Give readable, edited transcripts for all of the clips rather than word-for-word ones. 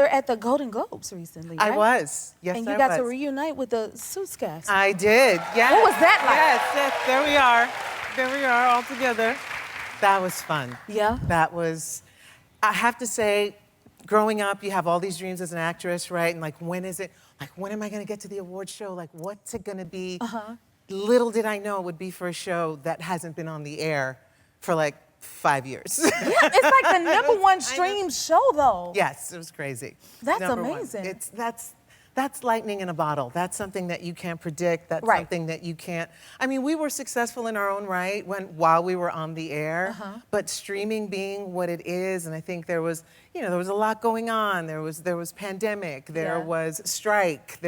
were at the Golden Globes recently, right? I was. Yes, and you I got was. to reunite with the Suits cast. I did. Yes. What was that like? Yes. There we are. There we are all together. That was fun. Yeah. That was. I have to say, growing up, you have all these dreams as an actress, right? And like, when is it? Like, when am I going to get to the award show? Like, what's it going to be? Little did I know it would be for a show that hasn't been on the air for like 5 years. Yeah, it's like the #1 streamed show, though. Yes, it was crazy. That's #1. amazing. That's lightning in a bottle. That's something that you can't predict. That's Right. something that you can't. I mean, we were successful in our own right while we were on the air, but streaming being what it is, and I think there was a lot going on. There was pandemic. There was strike.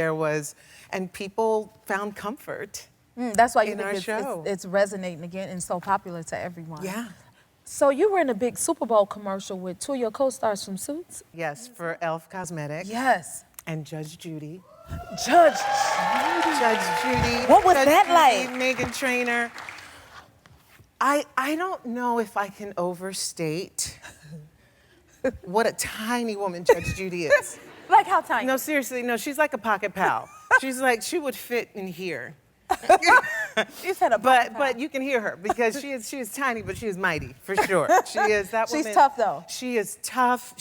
And people found comfort. That's why you in our think show. it's resonating again and so popular to everyone. Yeah. So you were in a big Super Bowl commercial with 2 of your co-stars from Suits? Yes, for e.l.f. Cosmetics. Yes. And Judge Judy. Judge Judy. What was Judge that Judy, like? Meghan Trainor. I don't know if I can overstate what a tiny woman Judge Judy is. Like how tiny? No, seriously, no, she's like a pocket pal. She's like, she would fit in here. You said a pocket pal. But you can hear her because she is tiny, but she is mighty, for sure. She is that woman. She's tough, though. She is tough.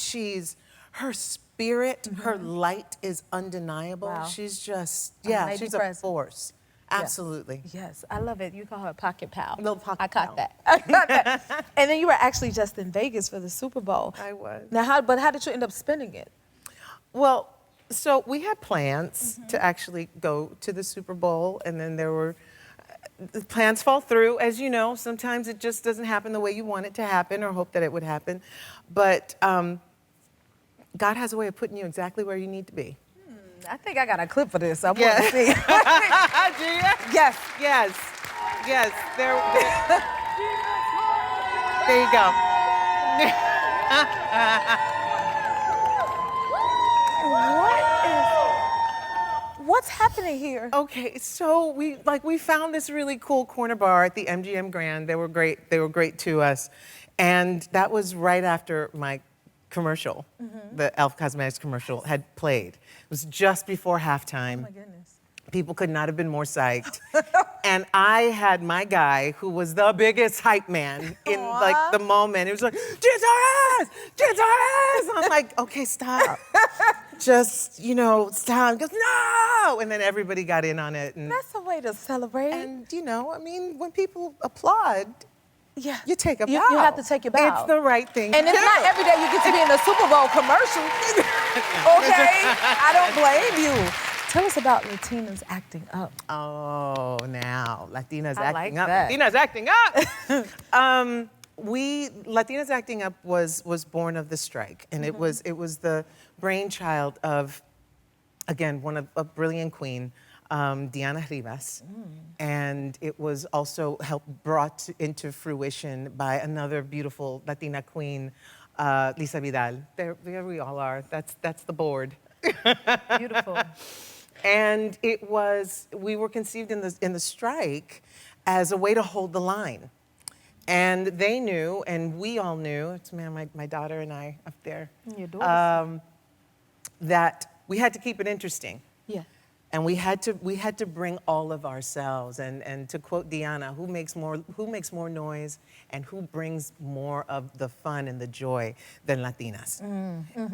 Her spirit, her light is undeniable. Wow. She's just, mighty she's presence. a force. Absolutely. Yes, I love it. You call her a pocket pal. Little pocket I caught pal. that. I caught that. And then you were actually just in Vegas for the Super Bowl. I was. Now, how did you end up spending it? Well, so we had plans to actually go to the Super Bowl, and then the plans fall through. As you know, sometimes it just doesn't happen the way you want it to happen or hope that it would happen. But God has a way of putting you exactly where you need to be. I think I got a clip for this. I want Yeah. to see. Do you? Yes. Yes. There you go. What's happening here? Okay, so we found this really cool corner bar at the MGM Grand. They were great. They were great to us, and that was right after my commercial, the e.l.f. Cosmetics commercial, had played. It was just before halftime. Oh my goodness. People could not have been more psyched. And I had my guy, who was the biggest hype man in like the moment. It was like, Gina Torres! Gina Torres! I'm like, okay, stop. Just, stop. He goes, no! And then everybody got in on it. And, That's a way to celebrate. and when people applaud, yeah. you take a bow. You have to take your bow. It's the right thing And to it's do. not every day you get to be in a Super Bowl commercial. Okay? I don't blame you. Tell us about Latinas Acting Up. Oh, now Latinas I Acting like Up. that. Latinas Acting Up. Latinas Acting Up was born of the strike, and it was the brainchild of, again, a brilliant queen, Diana Rivas, and it was also brought into fruition by another beautiful Latina queen, Lisa Vidal. There we all are. That's the board. Beautiful. And we were conceived in the strike as a way to hold the line. And they knew, and we all knew, it's my daughter and I up there, Your daughter. that we had to keep it interesting. Yeah. And we had to bring all of ourselves. And to quote Diana, who makes more noise and who brings more of the fun and the joy than Latinas?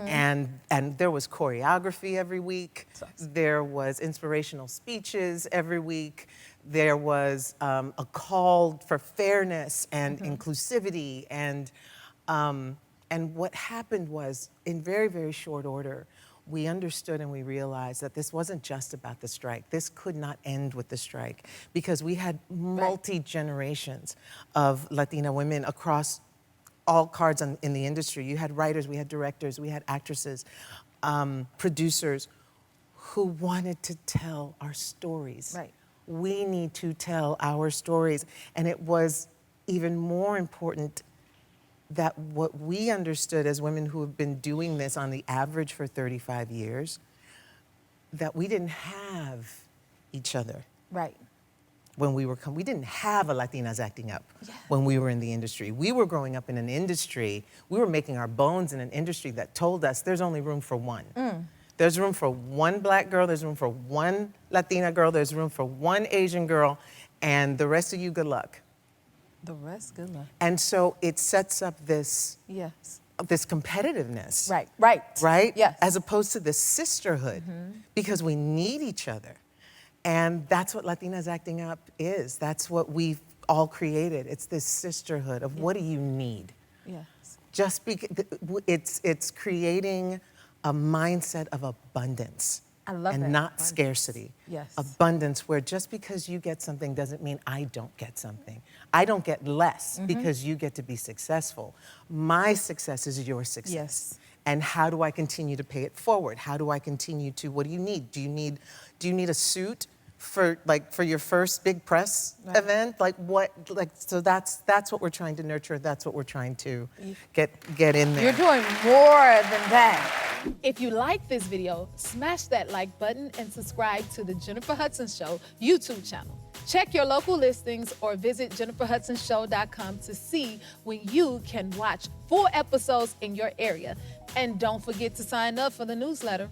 And there was choreography every week. There was inspirational speeches every week. There was a call for fairness and inclusivity. And what happened was, in very, very short order, we understood and we realized that this wasn't just about the strike. This could not end with the strike, because we had multi-generations of Latina women across all cards in the industry. You had writers, we had directors, we had actresses, producers who wanted to tell our stories. Right. We need to tell our stories. And it was even more important that what we understood as women who have been doing this on the average for 35 years, that we didn't have each other. Right. when we were we didn't have a Latinas Acting Up when we were in the industry. We were growing up in an industry, we were making our bones in an industry that told us there's only room for one. There's room for one black girl, there's room for one Latina girl, there's room for one Asian girl, and the rest of you, good luck. The rest, good luck. And so it sets up this, Yes. this competitiveness. Right, right. Right? Yes. As opposed to this sisterhood, because we need each other. And that's what Latinas Acting Up is. That's what we've all created. It's this sisterhood of what do you need? Yes. Just it's creating a mindset of abundance. I love and that. not Abundance. scarcity. Yes. Abundance, where just because you get something doesn't mean I don't get something. I don't get less because you get to be successful. My success is your success. Yes. And how do I continue to pay it forward? How do I continue to, what do you need? Do you need a suit for your first big press event? So that's what we're trying to nurture. That's what we're trying to get in there. You're doing more than that. If you like this video, smash that like button and subscribe to the Jennifer Hudson Show YouTube channel. Check your local listings or visit jenniferhudsonshow.com to see when you can watch full episodes in your area. And don't forget to sign up for the newsletter.